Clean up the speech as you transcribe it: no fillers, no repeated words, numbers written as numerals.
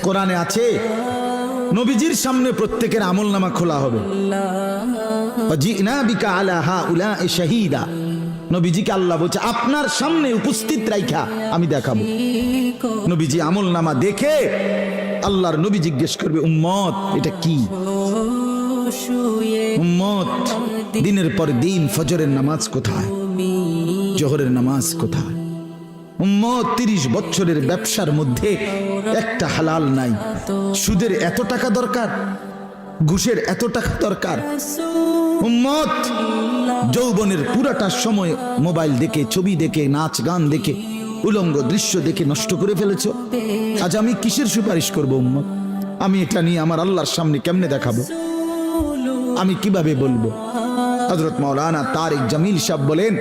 কোরআনে আছে নবীজির সামনে প্রত্যেকের আমলনামা খোলা হবে। ওয়াজিনা বিকা আলা হাউলা'i শাহীদা। নবীজিকে আল্লাহ বলছে আপনার সামনে উপস্থিত রাইখা আমি দেখাবো। নবীজি আমলনামা দেখে আল্লাহর নবী জিজ্ঞেস করবে উম্মত এটা কি? উম্মত দিনের পর দিন ফজরের নামাজ কোথায়, জোহরের নামাজ কোথায়? উম্মত 30 বছরের ব্যবসার মধ্যে একটা হালাল নাই। সুদের এত টাকা দরকার, ঘুষের এত টাকা দরকার। উম্মত যৌবনের পুরাটা সময় মোবাইল দেখে, ছবি দেখে, নাচ গান দেখে, উলঙ্গ দৃশ্য দেখে নষ্ট করে ফেলেছো। আজ আমি কিসের সুপারিশ করব উম্মত? আমি এটা নিয়ে আমার আল্লাহর সামনে কেমনে দেখাবো? আমি কিভাবে বলবো? হযরত মাওলানা তারিক জামিল সাহেব বলেন